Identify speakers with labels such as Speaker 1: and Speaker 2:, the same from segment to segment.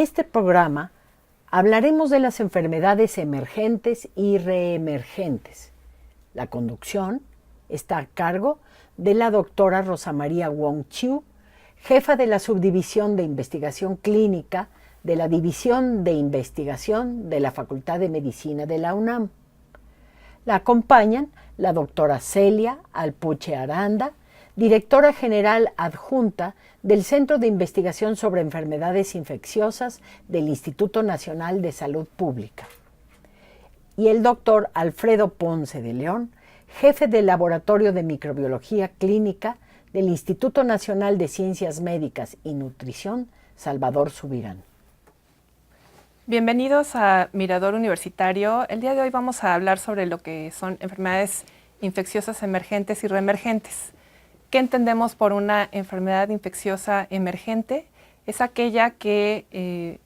Speaker 1: este programa hablaremos de las enfermedades emergentes y reemergentes. La conducción está a cargo de la doctora Rosa María Wong Chiu, jefa de la Subdivisión de Investigación Clínica de la División de Investigación de la Facultad de Medicina de la UNAM. La acompañan la doctora Celia Alpuche Aranda, directora general adjunta del Centro de Investigación sobre Enfermedades Infecciosas del Instituto Nacional de Salud Pública, y el doctor Alfredo Ponce de León, jefe del Laboratorio de Microbiología Clínica del Instituto Nacional de Ciencias Médicas y Nutrición, Salvador Subirán.
Speaker 2: Bienvenidos a Mirador Universitario. El día de hoy vamos a hablar sobre lo que son enfermedades infecciosas emergentes y reemergentes. ¿Qué entendemos por una enfermedad infecciosa emergente? Es aquella que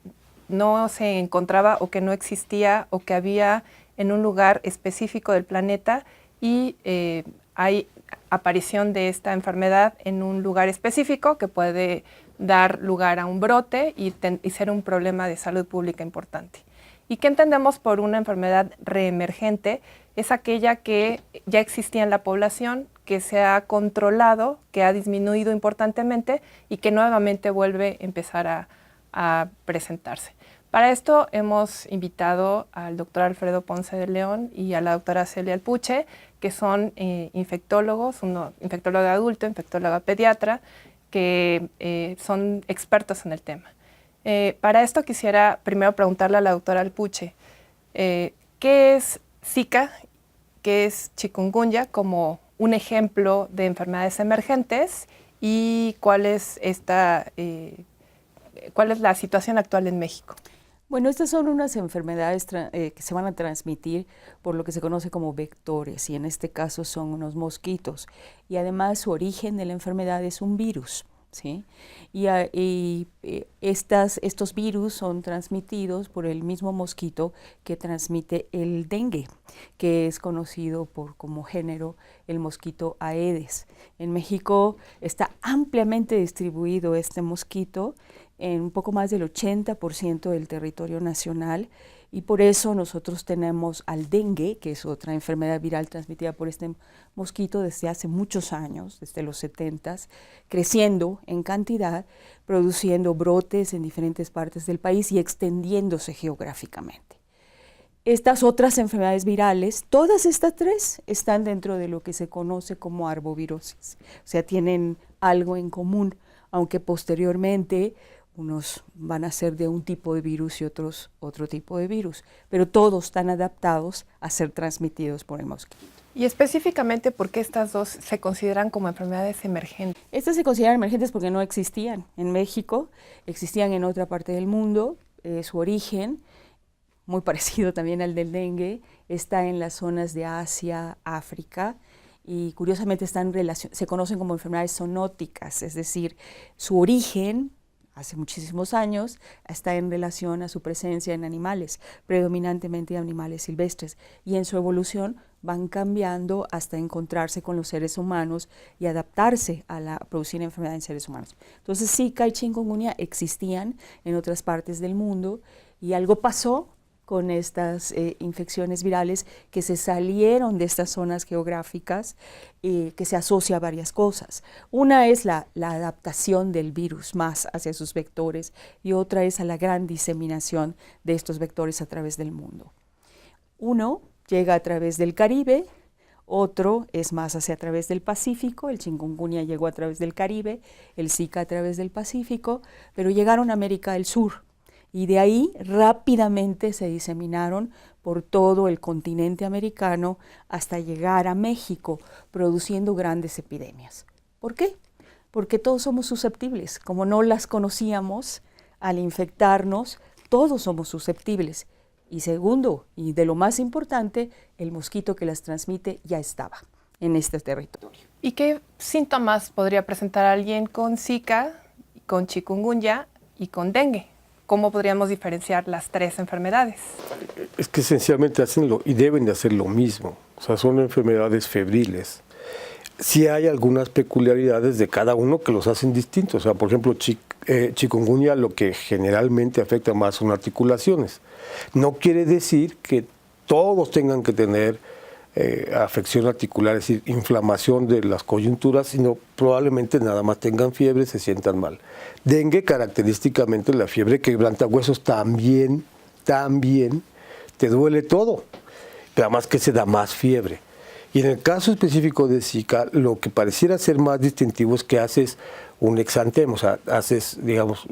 Speaker 2: no se encontraba o que no existía o que había en un lugar específico del planeta y hay aparición de esta enfermedad en un lugar específico que puede dar lugar a un brote y ser un problema de salud pública importante. ¿Y qué entendemos por una enfermedad reemergente? Es aquella que ya existía en la población, que se ha controlado, que ha disminuido importantemente y que nuevamente vuelve a empezar a presentarse. Para esto hemos invitado al doctor Alfredo Ponce de León y a la doctora Celia Alpuche, que son infectólogos, uno infectólogo adulto, infectóloga pediatra, que son expertos en el tema. Para esto quisiera primero preguntarle a la doctora Alpuche, ¿qué es Zika, qué es chikungunya como un ejemplo de enfermedades emergentes y cuál es la situación actual en México?
Speaker 3: Bueno, estas son unas enfermedades que se van a transmitir por lo que se conoce como vectores, y en este caso son unos mosquitos. Y además su origen de la enfermedad es un virus, ¿sí? Estos virus son transmitidos por el mismo mosquito que transmite el dengue, que es conocido como género el mosquito Aedes. En México está ampliamente distribuido este mosquito en un poco más del 80% del territorio nacional, y por eso nosotros tenemos al dengue, que es otra enfermedad viral transmitida por este mosquito desde hace muchos años, desde los 70s, creciendo en cantidad, produciendo brotes en diferentes partes del país y extendiéndose geográficamente. Estas otras enfermedades virales, todas estas tres, están dentro de lo que se conoce como arbovirosis, o sea, tienen algo en común, aunque posteriormente unos van a ser de un tipo de virus y otros otro tipo de virus, pero todos están adaptados a ser transmitidos por el mosquito.
Speaker 2: Y específicamente, ¿por qué estas dos se consideran como enfermedades emergentes?
Speaker 3: Estas se consideran emergentes porque no existían en México, existían en otra parte del mundo. Su origen, muy parecido también al del dengue, está en las zonas de Asia, África, y curiosamente se conocen como enfermedades zoonóticas, es decir, su origen hace muchísimos años está en relación a su presencia en animales, predominantemente animales silvestres, y en su evolución van cambiando hasta encontrarse con los seres humanos y adaptarse a producir enfermedad en seres humanos. Entonces Zika y chikungunya existían en otras partes del mundo, y algo pasó con estas infecciones virales que se salieron de estas zonas geográficas, que se asocia a varias cosas. Una es la adaptación del virus más hacia sus vectores, y otra es a la gran diseminación de estos vectores a través del mundo. Uno llega a través del Caribe, otro es más hacia a través del Pacífico. El chikungunya llegó a través del Caribe, el Zika a través del Pacífico, pero llegaron a América del Sur. Y de ahí rápidamente se diseminaron por todo el continente americano hasta llegar a México, produciendo grandes epidemias. ¿Por qué? Porque todos somos susceptibles. Como no las conocíamos, al infectarnos, todos somos susceptibles. Y segundo, y de lo más importante, el mosquito que las transmite ya estaba en este territorio.
Speaker 2: ¿Y qué síntomas podría presentar alguien con Zika, con chikungunya y con dengue? ¿Cómo podríamos diferenciar las tres enfermedades?
Speaker 4: Es que esencialmente hacen y deben de hacer lo mismo. O sea, son enfermedades febriles. sí hay algunas peculiaridades de cada uno que los hacen distintos. O sea, por ejemplo, chikungunya lo que generalmente afecta más son articulaciones. No quiere decir que todos tengan que tener afección articular, es decir, inflamación de las coyunturas, sino probablemente nada más tengan fiebre, se sientan mal. Dengue, característicamente la fiebre quebranta huesos también te duele todo, pero además que se da más fiebre. Y en el caso específico de Zika, lo que pareciera ser más distintivo es que haces un exantema, o sea, haces, digamos,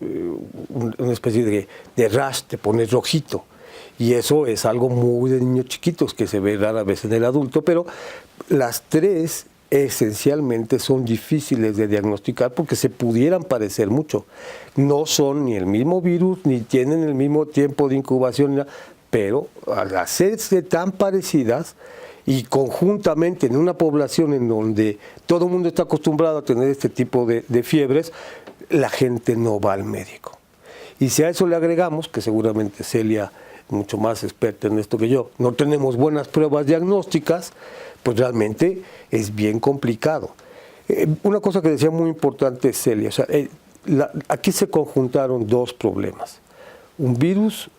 Speaker 4: una especie de rash, te pones rojito. Y eso es algo muy de niños chiquitos que se ve rara vez en el adulto, pero las tres esencialmente son difíciles de diagnosticar porque se pudieran parecer mucho. No son ni el mismo virus, ni tienen el mismo tiempo de incubación, pero al hacerse tan parecidas y conjuntamente en una población en donde todo el mundo está acostumbrado a tener este tipo de fiebres, la gente no va al médico. Y si a eso le agregamos, que seguramente Celia mucho más experta en esto que yo, no tenemos buenas pruebas diagnósticas, pues realmente es bien complicado. Una cosa que decía muy importante Celia, o sea, aquí se conjuntaron dos problemas. Un virus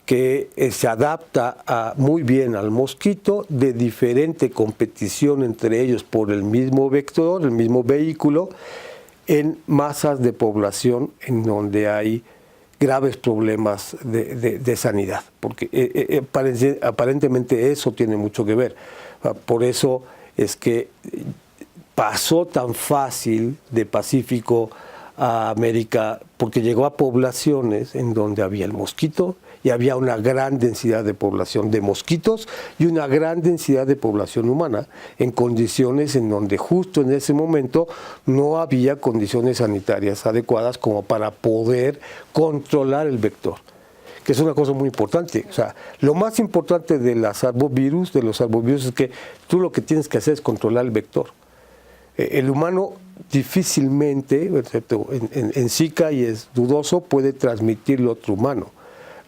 Speaker 4: que se adapta muy bien al mosquito, de diferente competición entre ellos por el mismo vector, el mismo vehículo, en masas de población en donde hay graves problemas de sanidad, porque aparentemente eso tiene mucho que ver. Por eso es que pasó tan fácil de Pacífico a América, porque llegó a poblaciones en donde había el mosquito y había una gran densidad de población de mosquitos y una gran densidad de población humana, en condiciones en donde justo en ese momento no había condiciones sanitarias adecuadas como para poder controlar el vector, que es una cosa muy importante. O sea, lo más importante de los arbovirus es que tú lo que tienes que hacer es controlar el vector. El humano difícilmente, excepto en Zika, y es dudoso, puede transmitirlo a otro humano.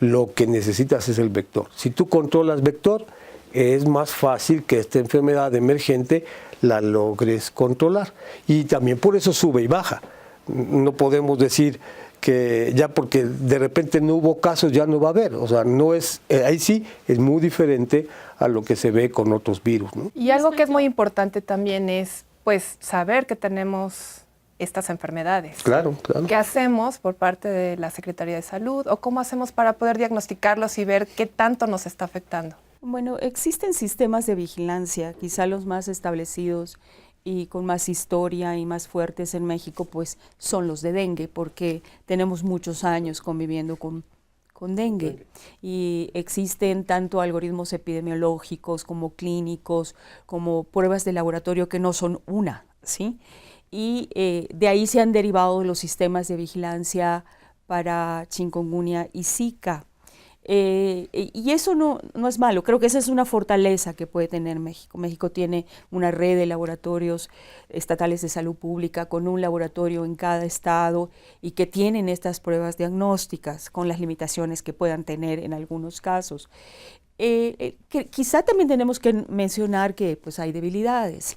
Speaker 4: Lo que necesitas es el vector. Si tú controlas vector, es más fácil que esta enfermedad emergente la logres controlar. Y también por eso sube y baja. No podemos decir que ya porque de repente no hubo casos ya no va a haber. O sea, no es, ahí sí es muy diferente a lo que se ve con otros virus, ¿no?
Speaker 2: Y algo que es muy importante también es, pues, saber que tenemos estas enfermedades.
Speaker 4: Claro, claro.
Speaker 2: ¿Qué hacemos por parte de la Secretaría de Salud o cómo hacemos para poder diagnosticarlos y ver qué tanto nos está afectando?
Speaker 3: Bueno, existen sistemas de vigilancia, quizá los más establecidos y con más historia y más fuertes en México, pues son los de dengue, porque tenemos muchos años conviviendo con dengue. Y existen tanto algoritmos epidemiológicos como clínicos, como pruebas de laboratorio que no son una, ¿sí? Y de ahí se han derivado los sistemas de vigilancia para chikungunya y Zika. Y eso no es malo, creo que esa es una fortaleza que puede tener México. México tiene una red de laboratorios estatales de salud pública con un laboratorio en cada estado y que tienen estas pruebas diagnósticas con las limitaciones que puedan tener en algunos casos. Que quizá también tenemos que mencionar que pues, hay debilidades.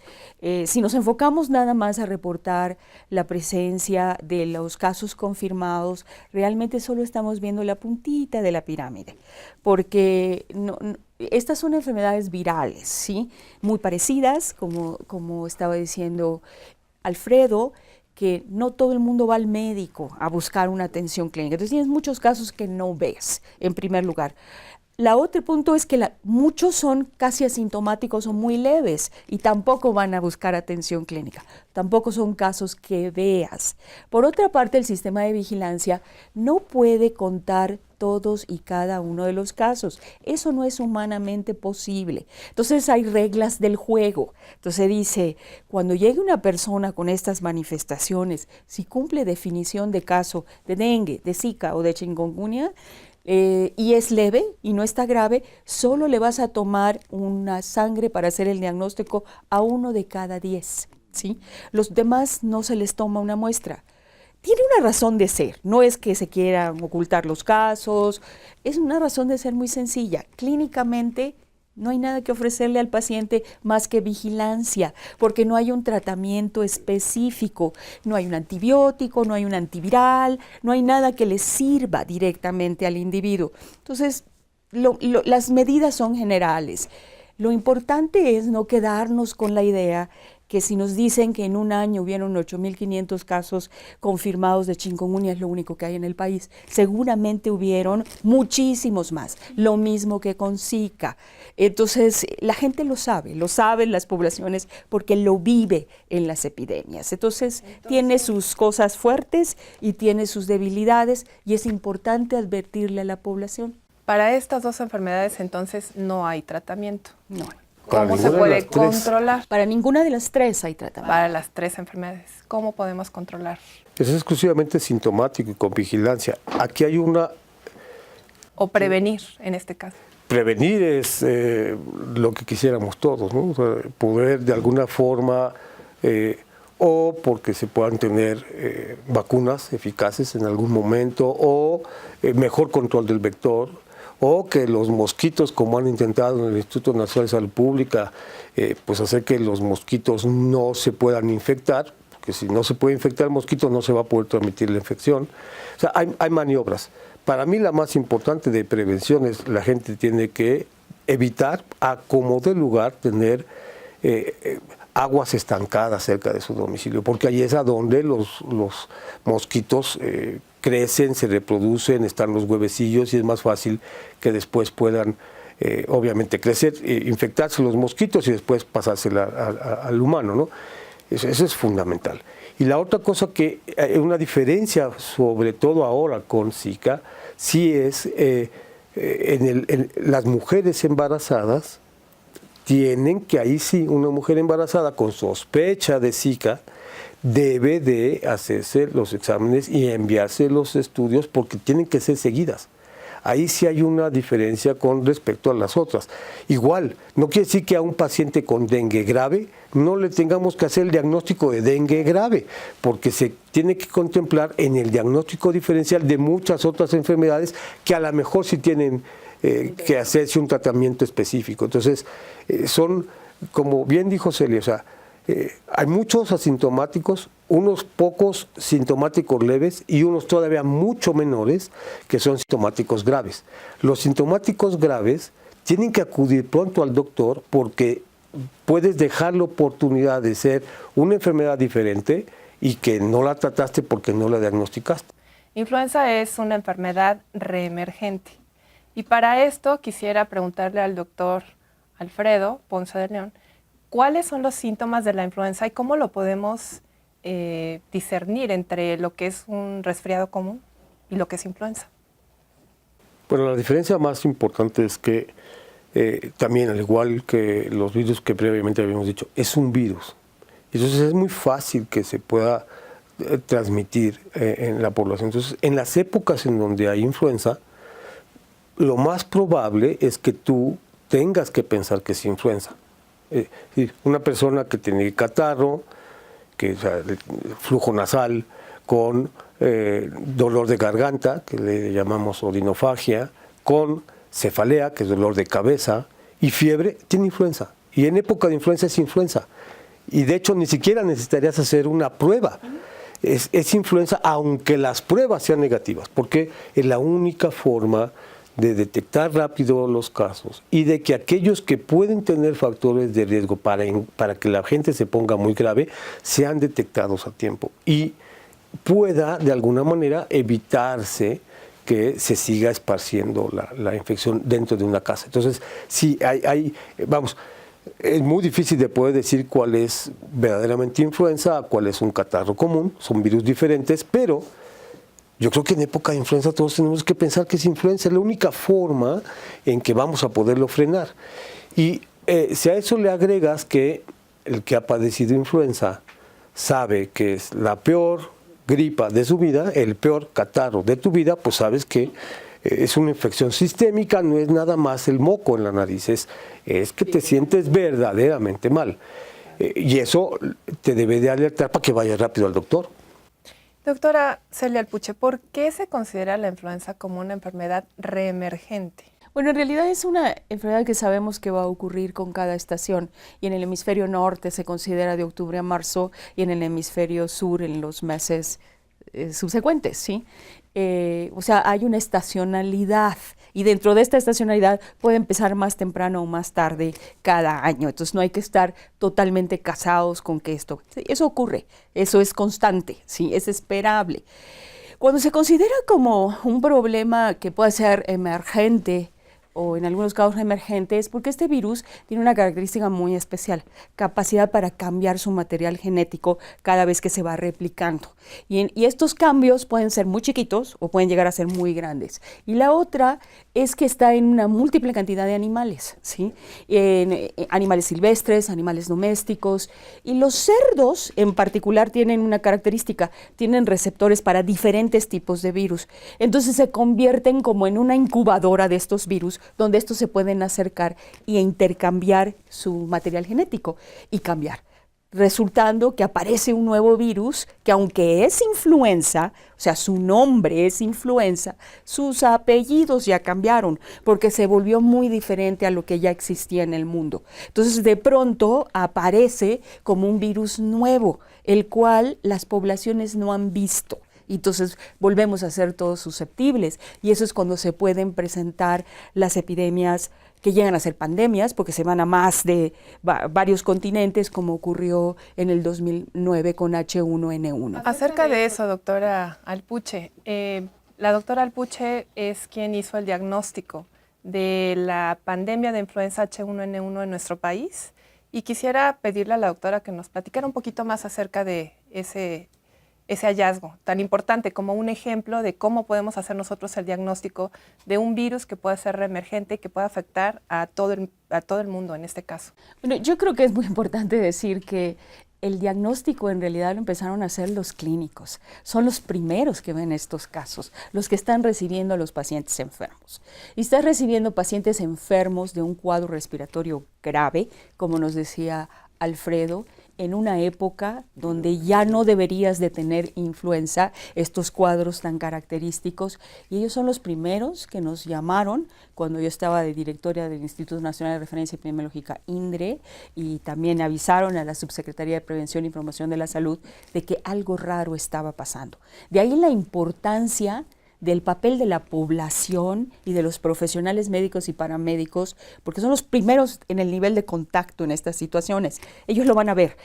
Speaker 3: Si nos enfocamos nada más a reportar la presencia de los casos confirmados, realmente solo estamos viendo la puntita de la pirámide, porque estas son enfermedades virales, ¿sí? Muy parecidas, como estaba diciendo Alfredo, que no todo el mundo va al médico a buscar una atención clínica. Entonces tienes muchos casos que no ves, en primer lugar. La otro punto es que muchos son casi asintomáticos o muy leves y tampoco van a buscar atención clínica. Tampoco son casos que veas. Por otra parte, el sistema de vigilancia no puede contar todos y cada uno de los casos. Eso no es humanamente posible. Entonces hay reglas del juego. Entonces dice, cuando llegue una persona con estas manifestaciones, si cumple definición de caso de dengue, de Zika o de chikungunya, y es leve y no está grave, solo le vas a tomar una sangre para hacer el diagnóstico a 1 de cada 10, ¿sí? Los demás no se les toma una muestra. Tiene una razón de ser, no es que se quieran ocultar los casos, es una razón de ser muy sencilla. Clínicamente No hay nada que ofrecerle al paciente más que vigilancia, porque no hay un tratamiento específico, no hay un antibiótico, no hay un antiviral, no hay nada que le sirva directamente al individuo. Entonces, las medidas son generales. Lo importante es no quedarnos con la idea que si nos dicen que en un año hubieron 8.500 casos confirmados de chikungunya, es lo único que hay en el país. Seguramente hubieron muchísimos más, lo mismo que con Zika. Entonces, la gente lo saben las poblaciones, porque lo vive en las epidemias. Entonces, tiene sus cosas fuertes y tiene sus debilidades, y es importante advertirle a la población.
Speaker 2: Para estas dos enfermedades, entonces, no hay tratamiento.
Speaker 3: No.
Speaker 2: ¿Cómo se puede controlar?
Speaker 3: Para ninguna de las tres hay tratamiento.
Speaker 2: Para las tres enfermedades, ¿cómo podemos controlar?
Speaker 4: Es exclusivamente sintomático y con vigilancia. Aquí hay una...
Speaker 2: O prevenir, en este caso.
Speaker 4: Prevenir es lo que quisiéramos todos, ¿no? O sea, poder de alguna forma, o porque se puedan tener vacunas eficaces en algún momento, o mejor control del vector, o que los mosquitos, como han intentado en el Instituto Nacional de Salud Pública, pues hacer que los mosquitos no se puedan infectar, porque si no se puede infectar el mosquito no se va a poder transmitir la infección. O sea, hay maniobras. Para mí la más importante de prevención es la gente tiene que evitar, a como de lugar, tener aguas estancadas cerca de su domicilio, porque ahí es a donde los mosquitos crecen, se reproducen, están los huevecillos y es más fácil que después puedan, obviamente, crecer, infectarse los mosquitos y después pasársela al humano, ¿no? Eso es fundamental. Y la otra cosa que hay una diferencia, sobre todo ahora con Zika, sí es en las mujeres embarazadas, tienen que ahí sí, una mujer embarazada con sospecha de Zika debe de hacerse los exámenes y enviarse los estudios porque tienen que ser seguidas. Ahí sí hay una diferencia con respecto a las otras. Igual, no quiere decir que a un paciente con dengue grave no le tengamos que hacer el diagnóstico de dengue grave, porque se tiene que contemplar en el diagnóstico diferencial de muchas otras enfermedades que a lo mejor sí tienen que hacerse un tratamiento específico. Entonces, son, como bien dijo Celia, o sea, hay muchos asintomáticos, unos pocos sintomáticos leves y unos todavía mucho menores que son sintomáticos graves. Los sintomáticos graves tienen que acudir pronto al doctor porque puedes dejar la oportunidad de ser una enfermedad diferente y que no la trataste porque no la diagnosticaste.
Speaker 2: Influenza es una enfermedad reemergente. Y para esto quisiera preguntarle al doctor Alfredo Ponce de León, ¿cuáles son los síntomas de la influenza y cómo lo podemos discernir entre lo que es un resfriado común y lo que es influenza?
Speaker 4: Bueno, la diferencia más importante es que también, al igual que los virus que previamente habíamos dicho, es un virus. Entonces es muy fácil que se pueda transmitir en la población. Entonces, en las épocas en donde hay influenza, lo más probable es que tú tengas que pensar que es influenza. Una persona que tiene catarro, o sea, flujo nasal, con dolor de garganta, que le llamamos odinofagia, con cefalea, que es dolor de cabeza, y fiebre, tiene influenza. Y en época de influenza es influenza. Y de hecho ni siquiera necesitarías hacer una prueba. Es influenza, aunque las pruebas sean negativas, porque es la única forma de detectar rápido los casos y de que aquellos que pueden tener factores de riesgo para que la gente se ponga muy grave sean detectados a tiempo y pueda de alguna manera evitarse que se siga esparciendo la infección dentro de una casa. Entonces, sí, vamos, es muy difícil de poder decir cuál es verdaderamente influenza, cuál es un catarro común, son virus diferentes, pero yo creo que en época de influenza todos tenemos que pensar que es influenza, es la única forma en que vamos a poderlo frenar. Y si a eso le agregas que el que ha padecido influenza sabe que es la peor gripa de su vida, el peor catarro de tu vida, pues sabes que es una infección sistémica, no es nada más el moco en la nariz, es que te sientes verdaderamente mal. Y eso te debe de alertar para que vayas rápido al doctor.
Speaker 2: Doctora Celia Alpuche, ¿por qué se considera la influenza como una enfermedad reemergente?
Speaker 3: Bueno, en realidad es una enfermedad que sabemos que va a ocurrir con cada estación, y en el hemisferio norte se considera de octubre a marzo y en el hemisferio sur en los meses subsecuentes, ¿sí? O sea, hay una estacionalidad, y dentro de esta estacionalidad puede empezar más temprano o más tarde cada año. Entonces no hay que estar totalmente casados con que eso ocurre, eso es constante, ¿sí? Es esperable. Cuando se considera como un problema que puede ser emergente, o en algunos casos emergentes, porque este virus tiene una característica muy especial, capacidad para cambiar su material genético cada vez que se va replicando. Y estos cambios pueden ser muy chiquitos o pueden llegar a ser muy grandes. Y la otra es que está en una múltiple cantidad de animales, ¿sí? Animales silvestres, animales domésticos, y los cerdos en particular tienen una característica, tienen receptores para diferentes tipos de virus. Entonces se convierten como en una incubadora de estos virus, donde estos se pueden acercar e intercambiar su material genético y cambiar, resultando que aparece un nuevo virus que, aunque es influenza, o sea, su nombre es influenza, sus apellidos ya cambiaron porque se volvió muy diferente a lo que ya existía en el mundo. Entonces, de pronto aparece como un virus nuevo, el cual las poblaciones no han visto. Entonces volvemos a ser todos susceptibles, y eso es cuando se pueden presentar las epidemias que llegan a ser pandemias, porque se van a más de varios continentes, como ocurrió en el 2009 con H1N1.
Speaker 2: Acerca de eso, doctora Alpuche, la doctora Alpuche es quien hizo el diagnóstico de la pandemia de influenza H1N1 en nuestro país, y quisiera pedirle a la doctora que nos platicara un poquito más acerca de ese hallazgo tan importante, como un ejemplo de cómo podemos hacer nosotros el diagnóstico de un virus que puede ser reemergente y que puede afectar a todo el mundo en este caso.
Speaker 3: Bueno, yo creo que es muy importante decir que el diagnóstico en realidad lo empezaron a hacer los clínicos. Son los primeros que ven estos casos, los que están recibiendo a los pacientes enfermos. Y estás recibiendo pacientes enfermos de un cuadro respiratorio grave, como nos decía Alfredo, en una época donde ya no deberías de tener influenza, estos cuadros tan característicos, y ellos son los primeros que nos llamaron cuando yo estaba de directora del Instituto Nacional de Referencia Epidemiológica, INDRE, y también avisaron a la Subsecretaría de Prevención y Promoción de la Salud de que algo raro estaba pasando. De ahí la importancia del papel de la población y de los profesionales médicos y paramédicos, porque son los primeros en el nivel de contacto en estas situaciones. Ellos lo van a ver,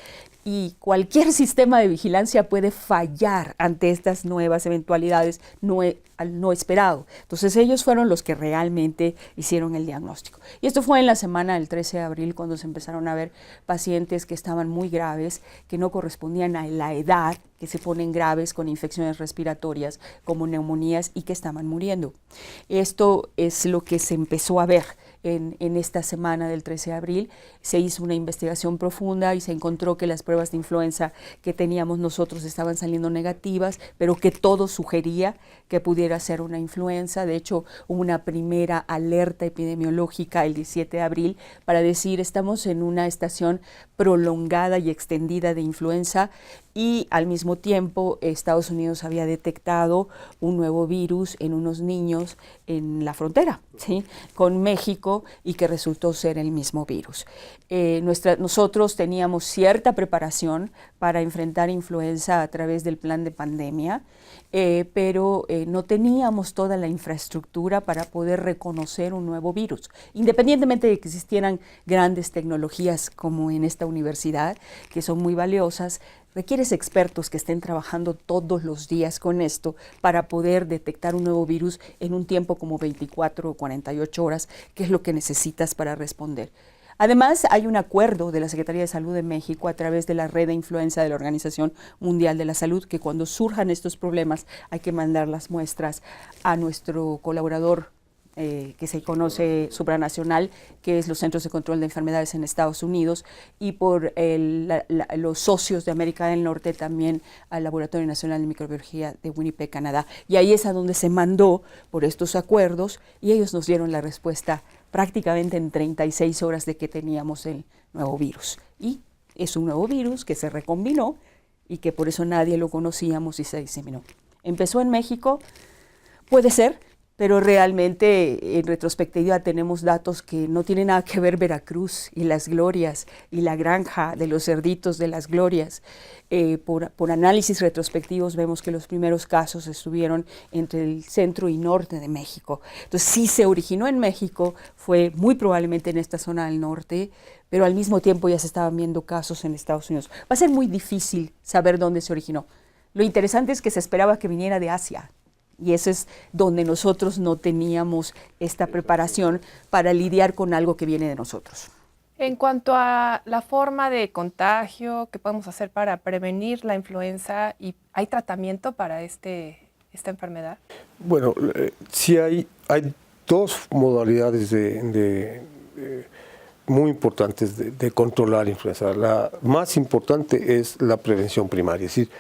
Speaker 3: y cualquier sistema de vigilancia puede fallar ante estas nuevas eventualidades no esperado. Entonces ellos fueron los que realmente hicieron el diagnóstico. Y esto fue en la semana del 13 de abril, cuando se empezaron a ver pacientes que estaban muy graves, que no correspondían a la edad, que se ponen graves con infecciones respiratorias como neumonías y que estaban muriendo. Esto es lo que se empezó a ver en esta semana del 13 de abril. Se hizo una investigación profunda y se encontró que las pruebas de influenza que teníamos nosotros estaban saliendo negativas, pero que todo sugería que pudiera ser una influenza. De hecho, hubo una primera alerta epidemiológica el 17 de abril para decir estamos en una estación prolongada y extendida de influenza, y al mismo tiempo Estados Unidos había detectado un nuevo virus en unos niños en la frontera, ¿sí?, con México, y que resultó ser el mismo virus. Nosotros teníamos cierta preparación para enfrentar influenza a través del plan de pandemia, pero no teníamos toda la infraestructura para poder reconocer un nuevo virus. Independientemente de que existieran grandes tecnologías como en esta universidad, que son muy valiosas, requieres expertos que estén trabajando todos los días con esto para poder detectar un nuevo virus en un tiempo como 24 o 48 horas, que es lo que necesitas para responder. Además, hay un acuerdo de la Secretaría de Salud de México a través de la red de influenza de la Organización Mundial de la Salud, que cuando surjan estos problemas hay que mandar las muestras a nuestro colaborador que se conoce supranacional, que es los Centros de Control de Enfermedades en Estados Unidos, y por los socios de América del Norte también al Laboratorio Nacional de Microbiología de Winnipeg, Canadá. Y ahí es a donde se mandó por estos acuerdos, y ellos nos dieron la respuesta prácticamente en 36 horas de que teníamos el nuevo virus. Y es un nuevo virus que se recombinó y que por eso nadie lo conocíamos y se diseminó. Empezó en México, puede ser, pero realmente en retrospectiva tenemos datos que no tienen nada que ver Veracruz y las glorias y la granja de los cerditos de las glorias. Por análisis retrospectivos vemos que los primeros casos estuvieron entre el centro y norte de México. Entonces sí se originó en México, fue muy probablemente en esta zona del norte, pero al mismo tiempo ya se estaban viendo casos en Estados Unidos. Va a ser muy difícil saber dónde se originó. Lo interesante es que se esperaba que viniera de Asia. Y eso es donde nosotros no teníamos esta preparación para lidiar con algo que viene de nosotros.
Speaker 2: En cuanto a la forma de contagio, ¿qué podemos hacer para prevenir la influenza? ¿Y hay tratamiento para esta enfermedad?
Speaker 4: Bueno, sí hay dos modalidades muy importantes de controlar la influenza. La más importante es la prevención primaria, es decir,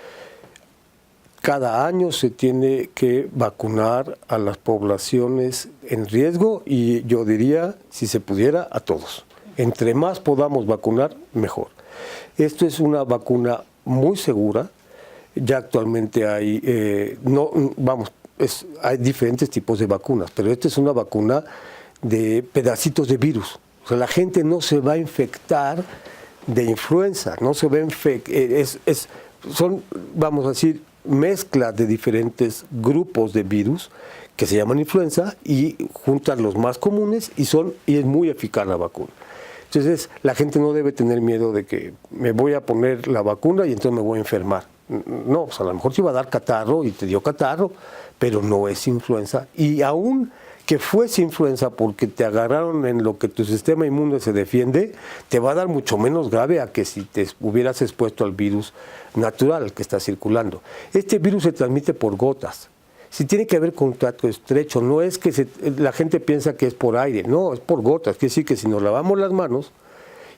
Speaker 4: cada año se tiene que vacunar a las poblaciones en riesgo y yo diría, si se pudiera, a todos. Entre más podamos vacunar, mejor. Esto es una vacuna muy segura. Ya actualmente hay, hay diferentes tipos de vacunas, pero esta es una vacuna de pedacitos de virus. O sea, la gente no se va a infectar de influenza, no se va a infectar, son, vamos a decir, mezcla de diferentes grupos de virus que se llaman influenza y juntan los más comunes y es muy eficaz la vacuna. Entonces la gente no debe tener miedo de que me voy a poner la vacuna y entonces me voy a enfermar. No, pues a lo mejor te iba a dar catarro y te dio catarro, pero no es influenza. Y aún que fuese influenza porque te agarraron en lo que tu sistema inmune se defiende, te va a dar mucho menos grave a que si te hubieras expuesto al virus natural que está circulando. Este virus se transmite por gotas. Si tiene que haber contacto estrecho, no es que la gente piensa que es por aire, no, es por gotas. Quiere decir que si nos lavamos las manos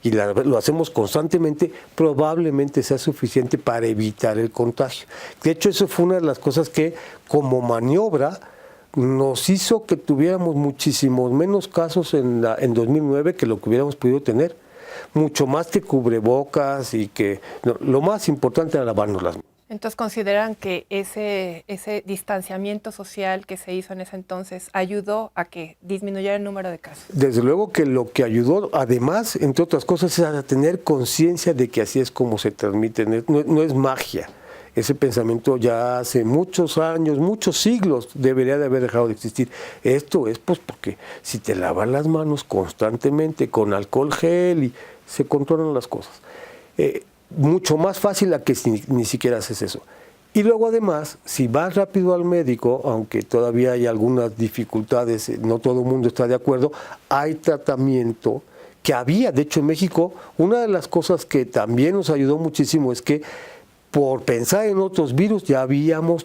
Speaker 4: y lo hacemos constantemente, probablemente sea suficiente para evitar el contagio. De hecho, eso fue una de las cosas que como maniobra nos hizo que tuviéramos muchísimos menos casos en 2009 que lo que hubiéramos podido tener. Mucho más que cubrebocas y que lo más importante era lavarnos las manos.
Speaker 2: Entonces, ¿consideran que ese distanciamiento social que se hizo en ese entonces ayudó a que disminuyera el número de casos?
Speaker 4: Desde luego que lo que ayudó, además, entre otras cosas, es a tener conciencia de que así es como se transmite, no es magia. Ese pensamiento ya hace muchos años, muchos siglos, debería de haber dejado de existir. Esto es pues porque si te lavas las manos constantemente con alcohol gel y se controlan las cosas. Mucho más fácil a que si ni siquiera haces eso. Y luego además, si vas rápido al médico, aunque todavía hay algunas dificultades, no todo el mundo está de acuerdo, hay tratamiento que había. De hecho, en México, una de las cosas que también nos ayudó muchísimo es que por pensar en otros virus ya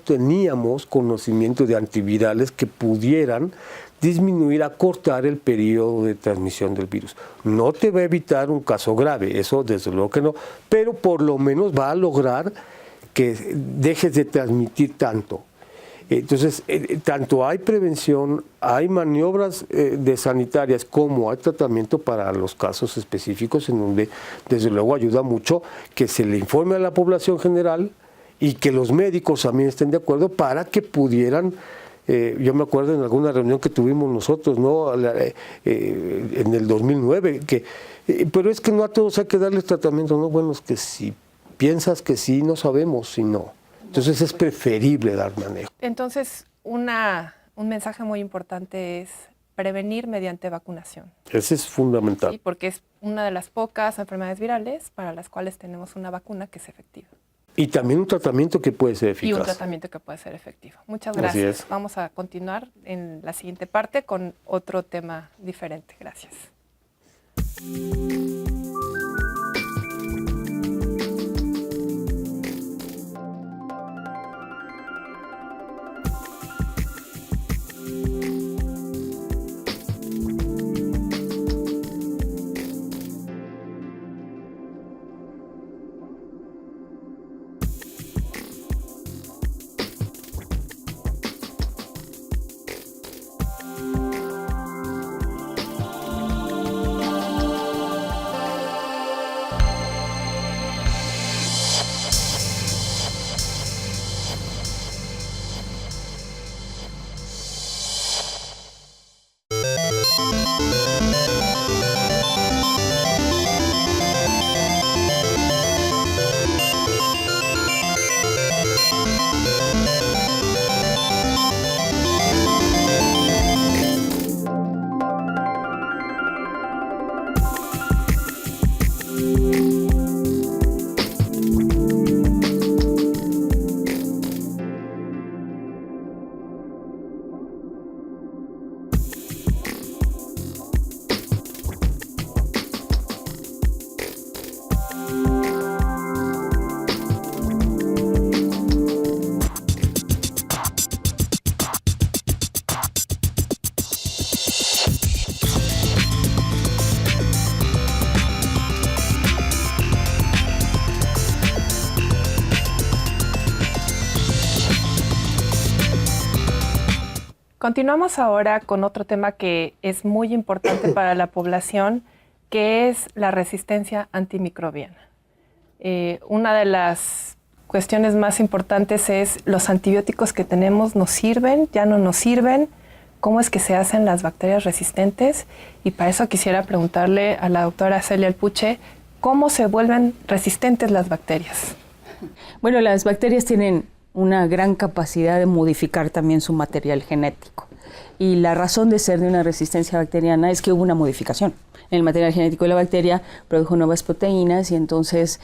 Speaker 4: teníamos conocimiento de antivirales que pudieran disminuir, acortar el periodo de transmisión del virus. No te va a evitar un caso grave, eso desde luego que no, pero por lo menos va a lograr que dejes de transmitir tanto. Entonces, tanto hay prevención, hay maniobras de sanitarias como hay tratamiento para los casos específicos en donde desde luego ayuda mucho que se le informe a la población general y que los médicos también estén de acuerdo para que pudieran. Yo me acuerdo en alguna reunión que tuvimos nosotros, ¿no? En el 2009, pero es que no a todos hay que darles tratamiento, ¿no? Bueno, es que si piensas que sí, no sabemos si no. Entonces es preferible dar manejo.
Speaker 2: Entonces, un mensaje muy importante es prevenir mediante vacunación.
Speaker 4: Ese es fundamental.
Speaker 2: Sí, porque es una de las pocas enfermedades virales para las cuales tenemos una vacuna que es efectiva.
Speaker 4: Y también un tratamiento que puede ser eficaz.
Speaker 2: Y un tratamiento que puede ser efectivo. Muchas gracias. Vamos a continuar en la siguiente parte con otro tema diferente. Gracias. Continuamos ahora con otro tema que es muy importante para la población, que es la resistencia antimicrobiana. Una de las cuestiones más importantes es: ¿los antibióticos que tenemos nos sirven? ¿Ya no nos sirven? ¿Cómo es que se hacen las bacterias resistentes? Y para eso quisiera preguntarle a la doctora Celia Alpuche, ¿cómo se vuelven resistentes las bacterias?
Speaker 3: Bueno, las bacterias tienen una gran capacidad de modificar también su material genético. Y la razón de ser de una resistencia bacteriana es que hubo una modificación. En el material genético de la bacteria produjo nuevas proteínas y entonces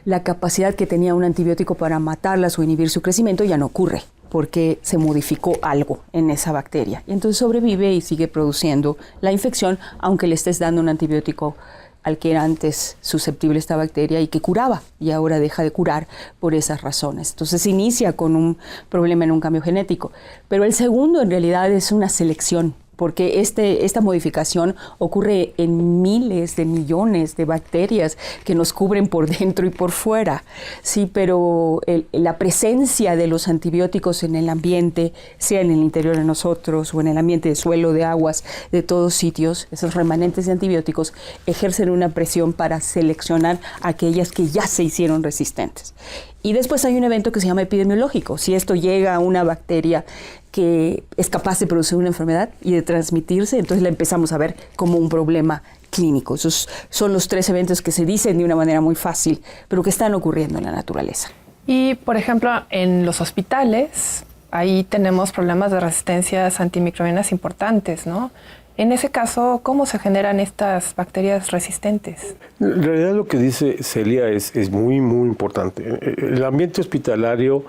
Speaker 3: la capacidad que tenía un antibiótico para matarlas o inhibir su crecimiento ya no ocurre, porque se modificó algo en esa bacteria. Y entonces sobrevive y sigue produciendo la infección, aunque le estés dando un antibiótico al que era antes susceptible esta bacteria y que curaba, y ahora deja de curar por esas razones. Entonces se inicia con un problema en un cambio genético. Pero el segundo en realidad es una selección, porque esta modificación ocurre en miles de millones de bacterias que nos cubren por dentro y por fuera. Sí, pero la presencia de los antibióticos en el ambiente, sea en el interior de nosotros o en el ambiente de suelo, de aguas, de todos sitios, esos remanentes de antibióticos ejercen una presión para seleccionar aquellas que ya se hicieron resistentes. Y después hay un evento que se llama epidemiológico. Si esto llega a una bacteria que es capaz de producir una enfermedad y de transmitirse, entonces la empezamos a ver como un problema clínico. Esos son los 3 eventos que se dicen de una manera muy fácil, pero que están ocurriendo en la naturaleza.
Speaker 2: Y, por ejemplo, en los hospitales, ahí tenemos problemas de resistencias antimicrobianas importantes, ¿no? En ese caso, ¿cómo se generan estas bacterias resistentes?
Speaker 4: En realidad lo que dice Celia es muy, muy importante. El ambiente hospitalario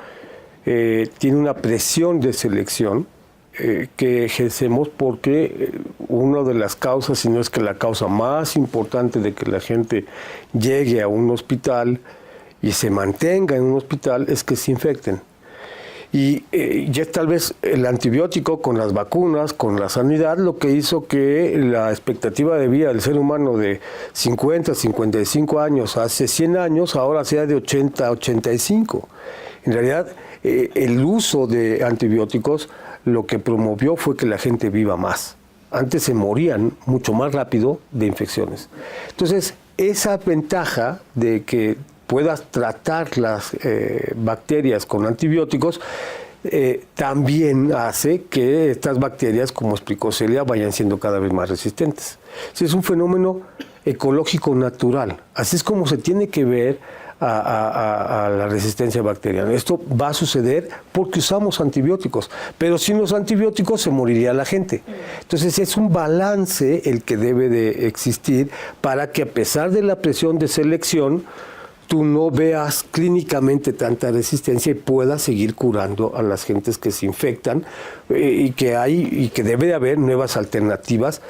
Speaker 4: tiene una presión de selección que ejercemos porque una de las causas, si no es que la causa más importante de que la gente llegue a un hospital y se mantenga en un hospital, es que se infecten. Y ya tal vez el antibiótico con las vacunas, con la sanidad, lo que hizo que la expectativa de vida del ser humano de 50, 55 años hace 100 años, ahora sea de 80, 85. En realidad, el uso de antibióticos lo que promovió fue que la gente viva más. Antes se morían mucho más rápido de infecciones. Entonces, esa ventaja de que puedas tratar las bacterias con antibióticos, también hace que estas bacterias, como explicó Celia, vayan siendo cada vez más resistentes. Es un fenómeno ecológico natural. Así es como se tiene que ver a la resistencia bacteriana. Esto va a suceder porque usamos antibióticos, pero sin los antibióticos se moriría la gente. Entonces es un balance el que debe de existir para que, a pesar de la presión de selección, tú no veas clínicamente tanta resistencia y puedas seguir curando a las gentes que se infectan, y que debe de haber nuevas alternativas.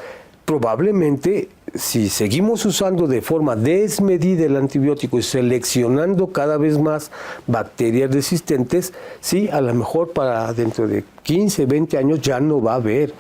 Speaker 4: Probablemente, si seguimos usando de forma desmedida el antibiótico y seleccionando cada vez más bacterias resistentes, sí, a lo mejor para dentro de 15, 20 años ya no va a haber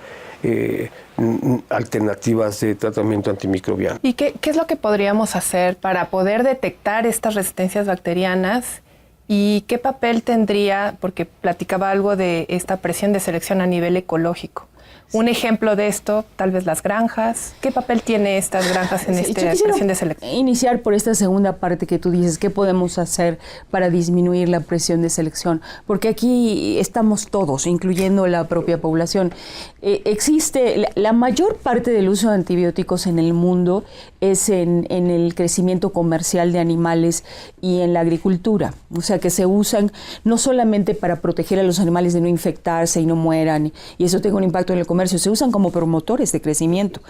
Speaker 4: alternativas de tratamiento antimicrobiano.
Speaker 2: ¿Y qué es lo que podríamos hacer para poder detectar estas resistencias bacterianas? ¿Y qué papel tendría, porque platicaba algo de esta presión de selección a nivel ecológico? Un ejemplo de esto, tal vez las granjas. ¿Qué papel tiene estas granjas en esta presión de selección?
Speaker 3: Iniciar por esta segunda parte que tú dices, ¿qué podemos hacer para disminuir la presión de selección? Porque aquí estamos todos, incluyendo la propia población. Existe, la mayor parte del uso de antibióticos en el mundo es en el crecimiento comercial de animales y en la agricultura. O sea, que se usan no solamente para proteger a los animales de no infectarse y no mueran, y eso tiene un impacto en el comercio, se usan como promotores de crecimiento,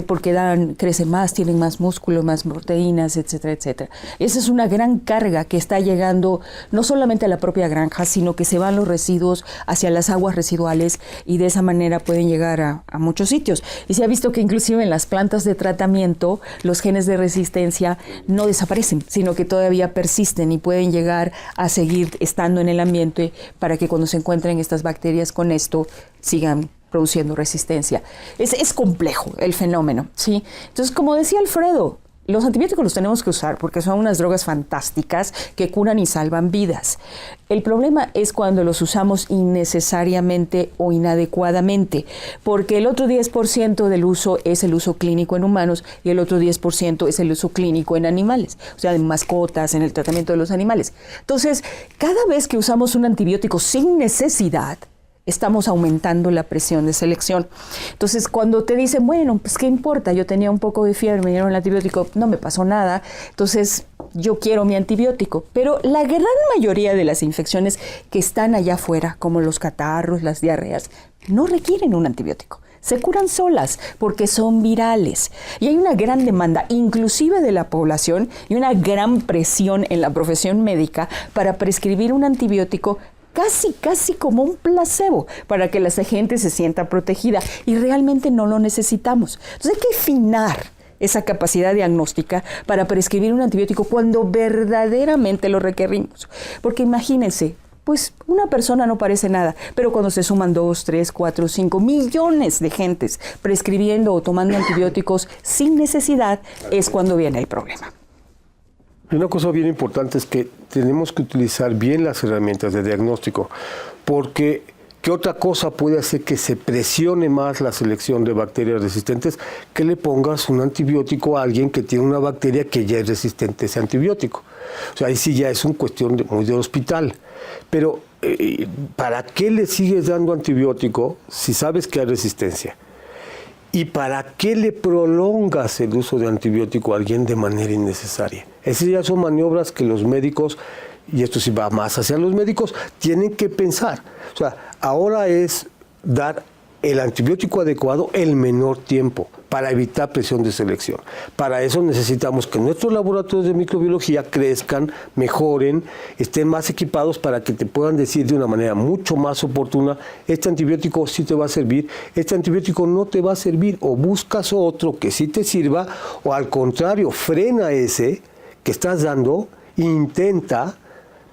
Speaker 3: porque crecen más, tienen más músculo, más proteínas, etcétera, etcétera. Esa es una gran carga que está llegando no solamente a la propia granja, sino que se van los residuos hacia las aguas residuales y de esa manera pueden llegar a muchos sitios. Y se ha visto que inclusive en las plantas de tratamiento los genes de resistencia no desaparecen, sino que todavía persisten y pueden llegar a seguir estando en el ambiente para que cuando se encuentren estas bacterias con esto sigan produciendo resistencia. Es complejo el fenómeno, ¿sí? Entonces, como decía Alfredo, Los antibióticos los tenemos que usar porque son unas drogas fantásticas que curan y salvan vidas. El problema es cuando los usamos innecesariamente o inadecuadamente, porque el otro 10% del uso es el uso clínico en humanos y el otro 10% es el uso clínico en animales, o sea, en mascotas, en el tratamiento de los animales. Entonces, cada vez que usamos un antibiótico sin necesidad, estamos aumentando la presión de selección. Entonces, cuando te dicen, bueno, pues qué importa, yo tenía un poco de fiebre, me dieron el antibiótico, no me pasó nada, entonces yo quiero mi antibiótico. Pero la gran mayoría de las infecciones que están allá afuera, como los catarros, las diarreas, no requieren un antibiótico. Se curan solas porque son virales. Y hay una gran demanda, inclusive de la población, y una gran presión en la profesión médica para prescribir un antibiótico casi como un placebo para que la gente se sienta protegida, y realmente no lo necesitamos. Entonces hay que afinar esa capacidad diagnóstica para prescribir un antibiótico cuando verdaderamente lo requerimos. Porque imagínense, pues una persona no parece nada, pero cuando se suman 2, 3, 4, 5 millones de gentes prescribiendo o tomando antibióticos sin necesidad, es cuando viene el problema.
Speaker 4: Una cosa bien importante es que tenemos que utilizar bien las herramientas de diagnóstico, porque ¿qué otra cosa puede hacer que se presione más la selección de bacterias resistentes? Que le pongas un antibiótico a alguien que tiene una bacteria que ya es resistente a ese antibiótico. O sea, ahí sí ya es una cuestión muy del hospital. Pero, ¿para qué le sigues dando antibiótico si sabes que hay resistencia? ¿Y para qué le prolongas el uso de antibiótico a alguien de manera innecesaria? Esas ya son maniobras que los médicos, y esto sí va más hacia los médicos, tienen que pensar. O sea, ahora es dar el antibiótico adecuado el menor tiempo para evitar presión de selección. Para eso necesitamos que nuestros laboratorios de microbiología crezcan, mejoren, estén más equipados para que te puedan decir de una manera mucho más oportuna: este antibiótico sí te va a servir, este antibiótico no te va a servir, o buscas otro que sí te sirva, o al contrario, frena ese que estás dando, intenta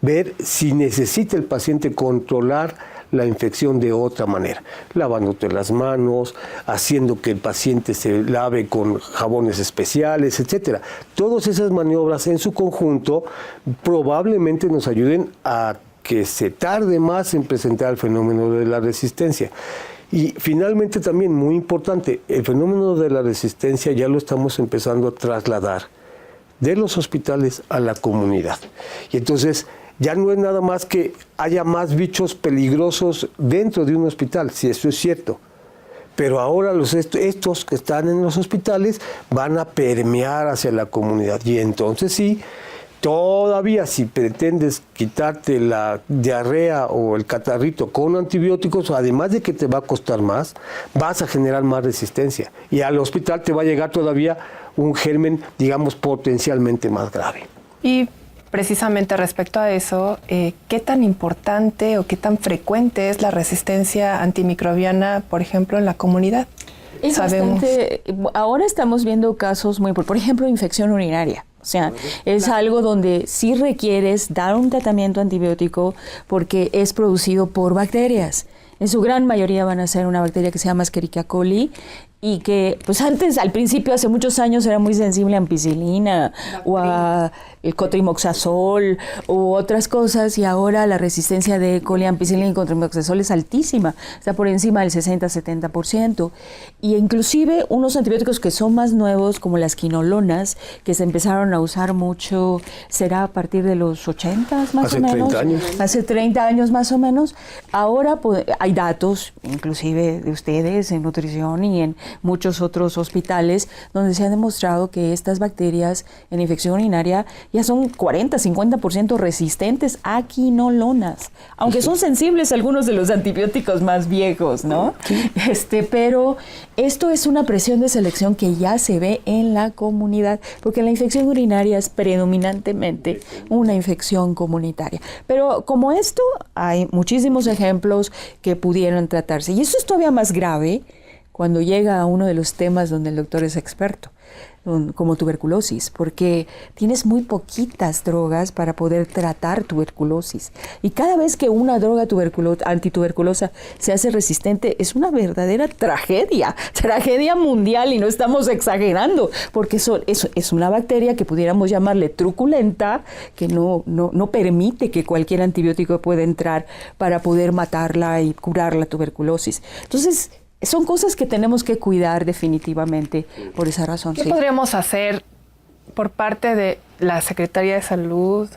Speaker 4: ver si necesita el paciente controlar la infección de otra manera, lavándote las manos, haciendo que el paciente se lave con jabones especiales, etcétera. Todas esas maniobras en su conjunto probablemente nos ayuden a que se tarde más en presentar el fenómeno de la resistencia. Y finalmente también, muy importante, el fenómeno de la resistencia ya lo estamos empezando a trasladar de los hospitales a la comunidad. Y entonces ya no es nada más que haya más bichos peligrosos dentro de un hospital, si eso es cierto. Pero ahora estos que están en los hospitales van a permear hacia la comunidad. Y entonces sí, todavía si pretendes quitarte la diarrea o el catarrito con antibióticos, además de que te va a costar más, vas a generar más resistencia. Y al hospital te va a llegar todavía un germen, digamos, potencialmente más grave.
Speaker 2: Y precisamente respecto a eso, ¿qué tan importante o qué tan frecuente es la resistencia antimicrobiana, por ejemplo, en la comunidad?
Speaker 3: Es bastante. Ahora estamos viendo casos muy, por ejemplo, infección urinaria. O sea, es algo donde sí requieres dar un tratamiento antibiótico porque es producido por bacterias. En su gran mayoría van a ser una bacteria que se llama Escherichia coli, y que pues antes, al principio, hace muchos años, era muy sensible a ampicilina o a el cotrimoxazol u otras cosas, y ahora la resistencia de E. coli, ampicilina y cotrimoxazol es altísima, está por encima del 60-70%, y inclusive unos antibióticos que son más nuevos, como las quinolonas, que se empezaron a usar mucho, será a partir de los 80s más o menos.
Speaker 4: 30 años.
Speaker 3: Hace 30 años más o menos. Ahora pues, hay datos, inclusive de ustedes en nutrición y en muchos otros hospitales, donde se ha demostrado que estas bacterias en infección urinaria ya son 40-50% resistentes a quinolonas, aunque son sensibles a algunos de los antibióticos más viejos, ¿no? Pero esto es una presión de selección que ya se ve en la comunidad, porque la infección urinaria es predominantemente una infección comunitaria. Pero como esto, hay muchísimos ejemplos que pudieran tratarse. Y eso es todavía más grave cuando llega a uno de los temas donde el doctor es experto, como tuberculosis, porque tienes muy poquitas drogas para poder tratar tuberculosis. Y cada vez que una droga antituberculosa se hace resistente, es una verdadera tragedia mundial, y no estamos exagerando, porque es una bacteria que pudiéramos llamarle truculenta, que no permite que cualquier antibiótico pueda entrar para poder matarla y curar la tuberculosis. Entonces, son cosas que tenemos que cuidar definitivamente por esa razón.
Speaker 2: ¿Qué podríamos hacer por parte de la Secretaría de Salud,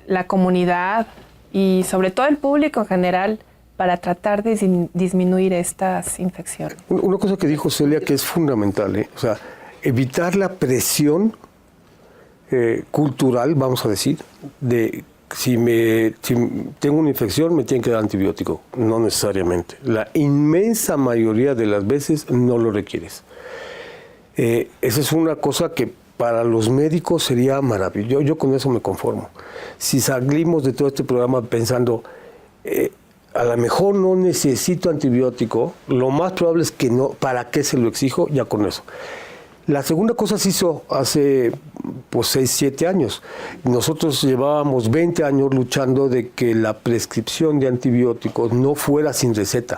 Speaker 2: la comunidad y sobre todo el público en general para tratar de disminuir estas infecciones?
Speaker 4: Una cosa que dijo Celia que es fundamental, o sea, evitar la presión cultural, vamos a decir, de si tengo una infección me tienen que dar antibiótico. No necesariamente. La inmensa mayoría de las veces no lo requieres. Esa es una cosa que para los médicos sería maravilloso. Yo con eso me conformo. Si salimos de todo este programa pensando, a lo mejor no necesito antibiótico, lo más probable es que no. ¿Para qué se lo exijo? Ya con eso. La segunda cosa se hizo hace 6, 7 años. Nosotros llevábamos 20 años luchando de que la prescripción de antibióticos no fuera sin receta,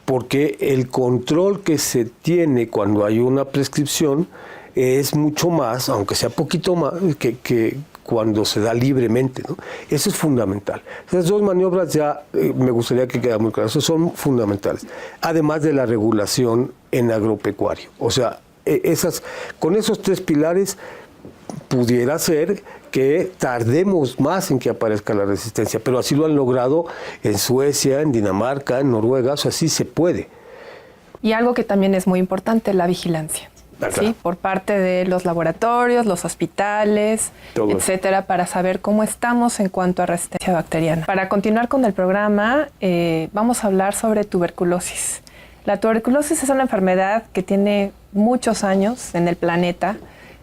Speaker 4: porque el control que se tiene cuando hay una prescripción es mucho más, aunque sea poquito más, que cuando se da libremente, ¿no? Eso es fundamental. Esas dos maniobras ya me gustaría que quedara muy claro, eso son fundamentales. Además de la regulación en agropecuario. O sea, con esos 3 pilares pudiera ser que tardemos más en que aparezca la resistencia, pero así lo han logrado en Suecia, en Dinamarca, en Noruega, o sea, sí se puede.
Speaker 2: Y algo que también es muy importante, la vigilancia. ¿Sí? Por parte de los laboratorios, los hospitales, etcétera, para saber cómo estamos en cuanto a resistencia bacteriana. Para continuar con el programa, vamos a hablar sobre tuberculosis. La tuberculosis es una enfermedad que tiene muchos años en el planeta,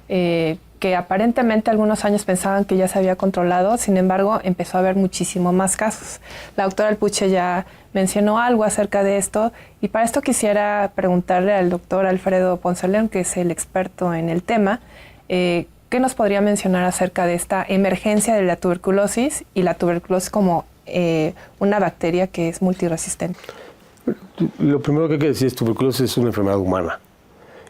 Speaker 2: que aparentemente algunos años pensaban que ya se había controlado, sin embargo empezó a haber muchísimo más casos. La doctora Alpuche ya mencionó algo acerca de esto, y para esto quisiera preguntarle al doctor Alfredo Ponce León, que es el experto en el tema, ¿qué nos podría mencionar acerca de esta emergencia de la tuberculosis y la tuberculosis como una bacteria que es multiresistente?
Speaker 4: Lo primero que hay que decir es que tuberculosis es una enfermedad humana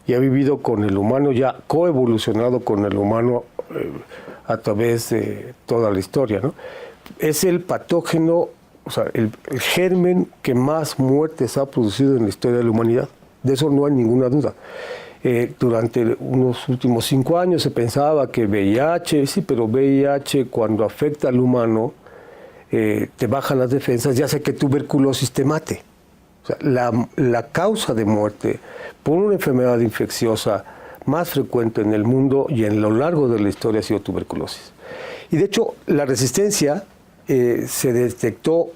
Speaker 4: y ha vivido con el humano, ya coevolucionado con el humano a través de toda la historia, ¿no? Es el patógeno, o sea, el germen que más muertes ha producido en la historia de la humanidad. De eso no hay ninguna duda. Durante unos últimos 5 años se pensaba que VIH, sí, pero VIH cuando afecta al humano te bajan las defensas, ya sea que tuberculosis te mate. O sea, la causa de muerte por una enfermedad infecciosa más frecuente en el mundo y en lo largo de la historia ha sido tuberculosis. Y de hecho, la resistencia se detectó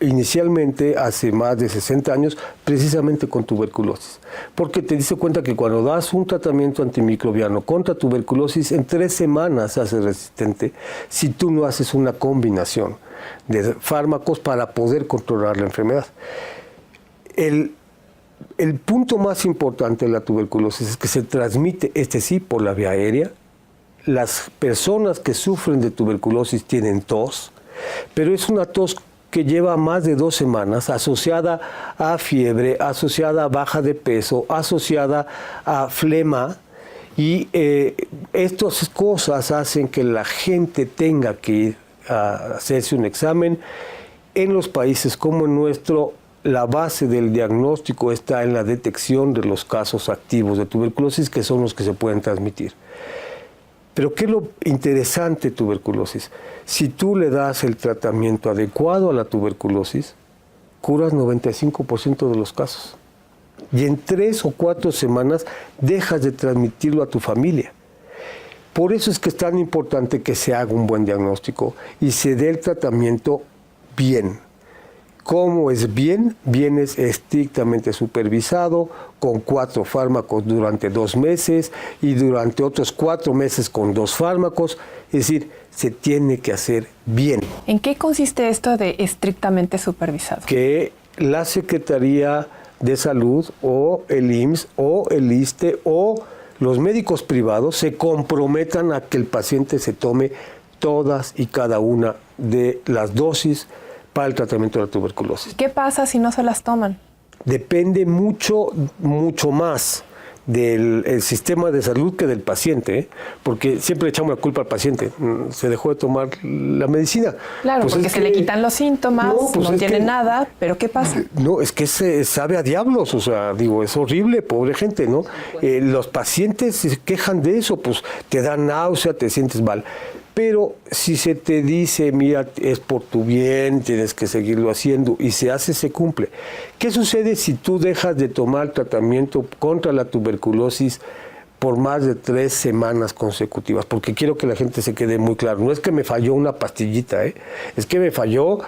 Speaker 4: inicialmente hace más de 60 años precisamente con tuberculosis. Porque te diste cuenta que cuando das un tratamiento antimicrobiano contra tuberculosis, en 3 semanas se hace resistente si tú no haces una combinación de fármacos para poder controlar la enfermedad. El punto más importante de la tuberculosis es que se transmite, sí, por la vía aérea. Las personas que sufren de tuberculosis tienen tos, pero es una tos que lleva más de 2 semanas, asociada a fiebre, asociada a baja de peso, asociada a flema, y estas cosas hacen que la gente tenga que ir a hacerse un examen. En los países como el nuestro, la base del diagnóstico está en la detección de los casos activos de tuberculosis, que son los que se pueden transmitir. Pero ¿qué es lo interesante de tuberculosis? Si tú le das el tratamiento adecuado a la tuberculosis, curas 95% de los casos. Y en 3 o 4 semanas dejas de transmitirlo a tu familia. Por eso es que es tan importante que se haga un buen diagnóstico y se dé el tratamiento bien. ¿Cómo es bien? Bien es estrictamente supervisado, con 4 fármacos durante 2 meses y durante otros 4 meses con 2 fármacos. Es decir, se tiene que hacer bien.
Speaker 2: ¿En qué consiste esto de estrictamente supervisado?
Speaker 4: Que la Secretaría de salud o el IMSS o el ISSSTE o los médicos privados se comprometan a que el paciente se tome todas y cada una de las dosis para el tratamiento de la tuberculosis.
Speaker 2: ¿Qué pasa si no se las toman?
Speaker 4: Depende mucho más del sistema de salud que del paciente, porque siempre echamos la culpa al paciente, se dejó de tomar la medicina.
Speaker 2: Claro, pues porque se le quitan los síntomas, no tiene nada, pero ¿qué pasa?
Speaker 4: No, es que se sabe a diablos, o sea, digo, es horrible, pobre gente, ¿no? Los pacientes se quejan de eso, pues te da náusea, te sientes mal. Pero si se te dice, mira, es por tu bien, tienes que seguirlo haciendo, y se hace, se cumple. ¿Qué sucede si tú dejas de tomar tratamiento contra la tuberculosis por más de 3 semanas consecutivas? Porque quiero que la gente se quede muy claro. No es que me falló una pastillita, es que me falló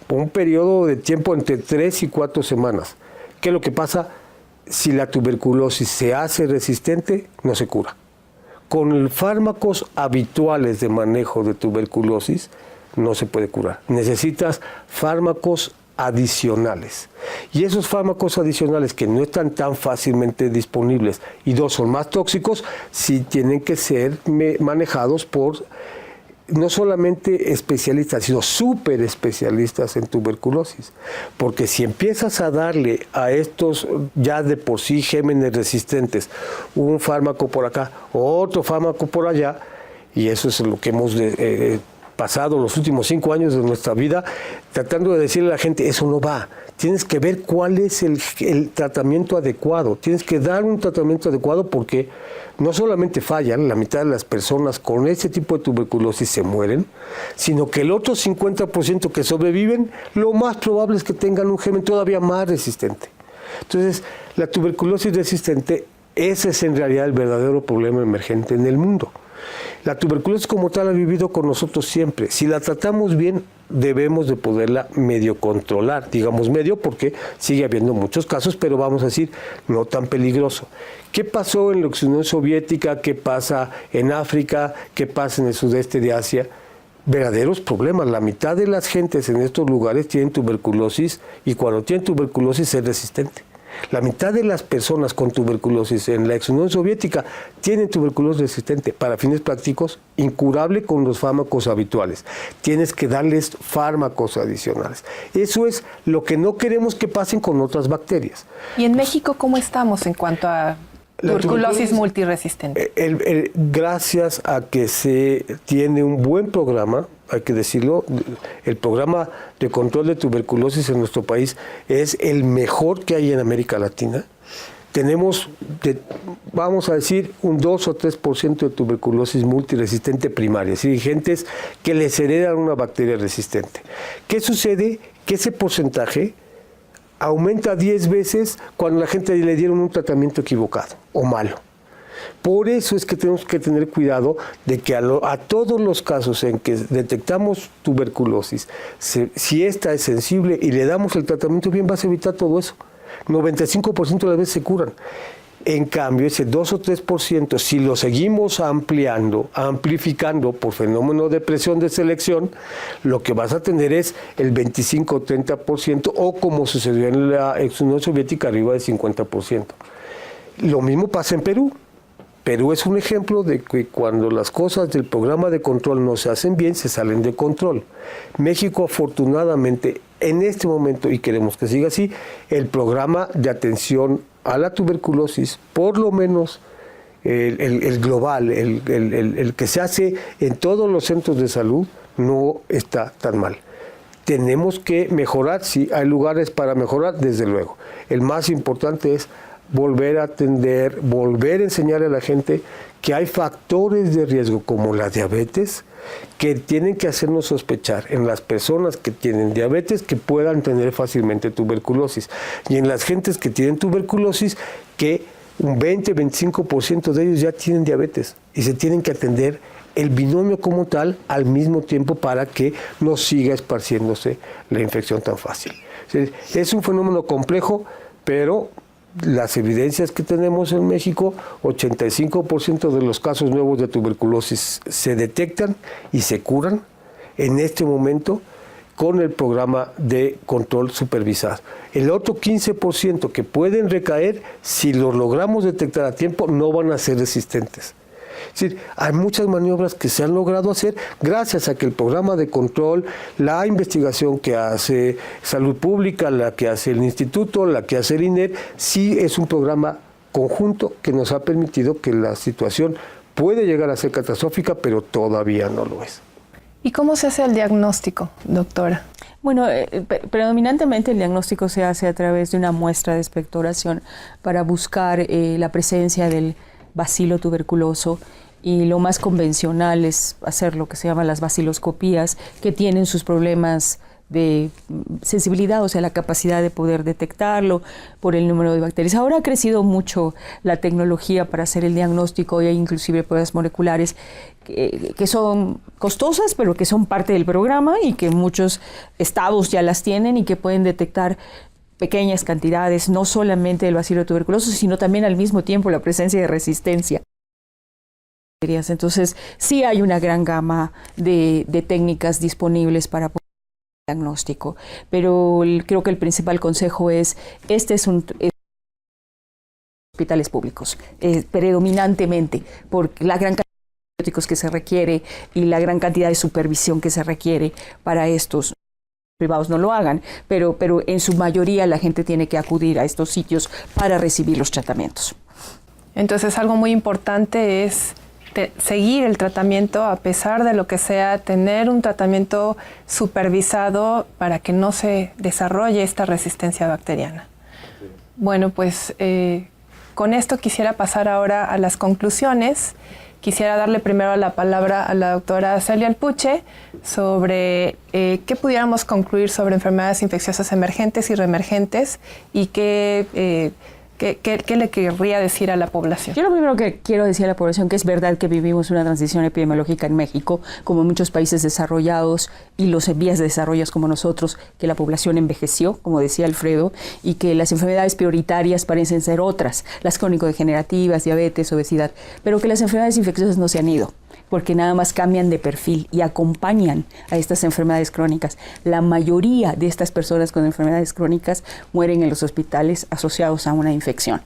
Speaker 4: un periodo de tiempo entre 3 y 4 semanas. ¿Qué es lo que pasa? Si la tuberculosis se hace resistente, no se cura. Con fármacos habituales de manejo de tuberculosis no se puede curar. Necesitas fármacos adicionales. Y esos fármacos adicionales que no están tan fácilmente disponibles y 2 son más tóxicos, sí tienen que ser manejados por no solamente especialistas, sino súper especialistas en tuberculosis. Porque si empiezas a darle a estos ya de por sí gérmenes resistentes un fármaco por acá, otro fármaco por allá, y eso es lo que hemos pasado los últimos 5 años de nuestra vida, tratando de decirle a la gente, eso no va. Tienes que ver cuál es el tratamiento adecuado. Tienes que dar un tratamiento adecuado porque no solamente fallan, la mitad de las personas con este tipo de tuberculosis se mueren, sino que el otro 50% que sobreviven, lo más probable es que tengan un germen todavía más resistente. Entonces, la tuberculosis resistente, ese es en realidad el verdadero problema emergente en el mundo. La tuberculosis como tal ha vivido con nosotros siempre. Si la tratamos bien, debemos de poderla medio controlar. Digamos medio porque sigue habiendo muchos casos, pero vamos a decir, no tan peligroso. ¿Qué pasó en la Unión Soviética? ¿Qué pasa en África? ¿Qué pasa en el sudeste de Asia? Verdaderos problemas. La mitad de las gentes en estos lugares tienen tuberculosis y cuando tienen tuberculosis es resistente. La mitad de las personas con tuberculosis en la ex Unión Soviética tienen tuberculosis resistente. Para fines prácticos, incurable con los fármacos habituales. Tienes que darles fármacos adicionales. Eso es lo que no queremos que pasen con otras bacterias.
Speaker 2: ¿Y en México cómo estamos en cuanto a tuberculosis multiresistente?
Speaker 4: Gracias a que se tiene un buen programa, hay que decirlo, el programa de control de tuberculosis en nuestro país es el mejor que hay en América Latina. Tenemos, vamos a decir, un 2 o 3% de tuberculosis multiresistente primaria, es decir, gentes que les heredan una bacteria resistente. ¿Qué sucede? Que ese porcentaje aumenta 10 veces cuando la gente le dieron un tratamiento equivocado o malo. Por eso es que tenemos que tener cuidado de que a todos los casos en que detectamos tuberculosis, si esta es sensible y le damos el tratamiento bien, vas a evitar todo eso. 95% de las veces se curan. En cambio, ese 2 o 3%, si lo seguimos amplificando por fenómeno de presión de selección, lo que vas a tener es el 25 o 30%, o como sucedió en la ex Unión Soviética, arriba del 50%. Lo mismo pasa en Perú. Perú es un ejemplo de que cuando las cosas del programa de control no se hacen bien, se salen de control. México, afortunadamente, en este momento, y queremos que siga así, el programa de atención a la tuberculosis, por lo menos el global, el que se hace en todos los centros de salud, no está tan mal. Tenemos que mejorar, sí, hay lugares para mejorar, desde luego. El más importante es volver a atender, volver a enseñar a la gente que hay factores de riesgo como la diabetes que tienen que hacernos sospechar en las personas que tienen diabetes que puedan tener fácilmente tuberculosis y en las gentes que tienen tuberculosis que un 20-25% de ellos ya tienen diabetes y se tienen que atender el binomio como tal al mismo tiempo para que no siga esparciéndose la infección tan fácil. Es un fenómeno complejo, pero las evidencias que tenemos en México, 85% de los casos nuevos de tuberculosis se detectan y se curan en este momento con el programa de control supervisado. El otro 15% que pueden recaer, si los logramos detectar a tiempo, no van a ser resistentes. Es decir, hay muchas maniobras que se han logrado hacer gracias a que el programa de control, la investigación que hace Salud Pública, la que hace el Instituto, la que hace el INER, sí es un programa conjunto que nos ha permitido que la situación puede llegar a ser catastrófica, pero todavía no lo es.
Speaker 2: ¿Y cómo se hace el diagnóstico, doctora?
Speaker 3: Bueno, predominantemente el diagnóstico se hace a través de una muestra de expectoración para buscar la presencia del bacilo tuberculoso, y lo más convencional es hacer lo que se llama las baciloscopías, que tienen sus problemas de sensibilidad, o sea, la capacidad de poder detectarlo por el número de bacterias. Ahora ha crecido mucho la tecnología para hacer el diagnóstico, y hay inclusive pruebas moleculares que son costosas, pero que son parte del programa y que muchos estados ya las tienen y que pueden detectar pequeñas cantidades, no solamente del bacilo tuberculoso, sino también al mismo tiempo la presencia de resistencia. Entonces, sí hay una gran gama de técnicas disponibles para poder hacer el diagnóstico, pero creo que el principal consejo es, hospitales públicos, predominantemente, por la gran cantidad de antibióticos que se requiere y la gran cantidad de supervisión que se requiere para estos. Privados no lo hagan, pero en su mayoría la gente tiene que acudir a estos sitios para recibir los tratamientos.
Speaker 2: Entonces, algo muy importante es seguir el tratamiento a pesar de lo que sea, tener un tratamiento supervisado para que no se desarrolle esta resistencia bacteriana. Bueno, pues con esto quisiera pasar ahora a las conclusiones. Quisiera darle primero la palabra a la doctora Celia Alpuche sobre qué pudiéramos concluir sobre enfermedades infecciosas emergentes y reemergentes y qué le querría decir a la población.
Speaker 3: Yo lo primero que quiero decir a la población que es verdad que vivimos una transición epidemiológica en México, como en muchos países desarrollados y los en vías de desarrollo como nosotros, que la población envejeció, como decía Alfredo, y que las enfermedades prioritarias parecen ser otras, las crónico-degenerativas, diabetes, obesidad, pero que las enfermedades infecciosas no se han ido, porque nada más cambian de perfil y acompañan a estas enfermedades crónicas. La mayoría de estas personas con enfermedades crónicas mueren en los hospitales asociados a una infección.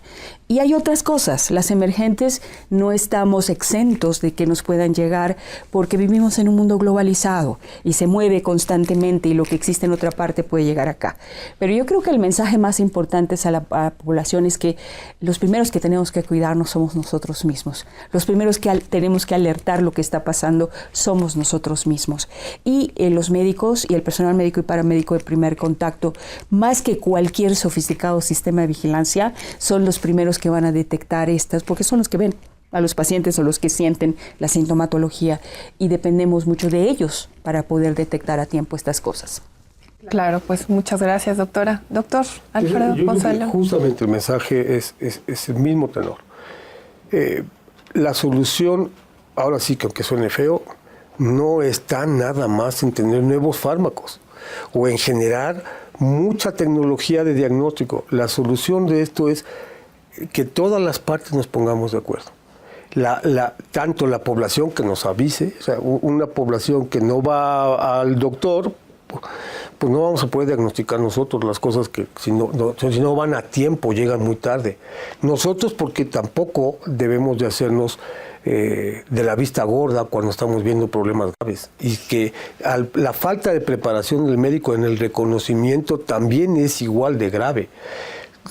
Speaker 3: Y hay otras cosas, las emergentes no estamos exentos de que nos puedan llegar porque vivimos en un mundo globalizado y se mueve constantemente y lo que existe en otra parte puede llegar acá. Pero yo creo que el mensaje más importante a la población es que los primeros que tenemos que cuidarnos somos nosotros mismos. Los primeros que tenemos que alertar lo que está pasando somos nosotros mismos. Y los médicos y el personal médico y paramédico de primer contacto, más que cualquier sofisticado sistema de vigilancia, son los primeros que van a detectar estas, porque son los que ven a los pacientes o los que sienten la sintomatología y dependemos mucho de ellos para poder detectar a tiempo estas cosas.
Speaker 2: Claro, pues muchas gracias, doctora. Doctor Alfredo Gonzalo.
Speaker 4: Justamente el mensaje es el mismo tenor. La solución, ahora sí que aunque suene feo, no está nada más en tener nuevos fármacos o en generar mucha tecnología de diagnóstico. La solución de esto es que todas las partes nos pongamos de acuerdo. Tanto la población que nos avise, o sea, una población que no va al doctor, pues no vamos a poder diagnosticar nosotros las cosas que si no van a tiempo, llegan muy tarde. Nosotros porque tampoco debemos de hacernos de la vista gorda cuando estamos viendo problemas graves. Y que la falta de preparación del médico en el reconocimiento también es igual de grave.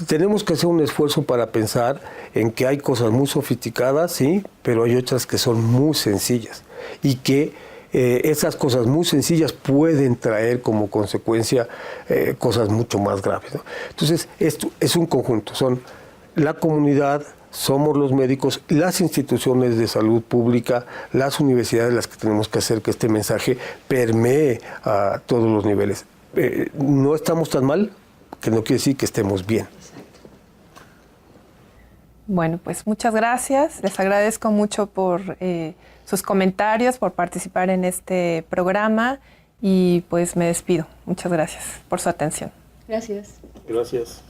Speaker 4: Tenemos que hacer un esfuerzo para pensar en que hay cosas muy sofisticadas, sí, pero hay otras que son muy sencillas y que esas cosas muy sencillas pueden traer como consecuencia cosas mucho más graves, ¿no? Entonces, esto es un conjunto, son la comunidad, somos los médicos, las instituciones de salud pública, las universidades las que tenemos que hacer que este mensaje permee a todos los niveles. No estamos tan mal, que no quiere decir que estemos bien.
Speaker 2: Bueno, pues muchas gracias. Les agradezco mucho por sus comentarios, por participar en este programa y pues me despido. Muchas gracias por su atención.
Speaker 3: Gracias.
Speaker 4: Gracias.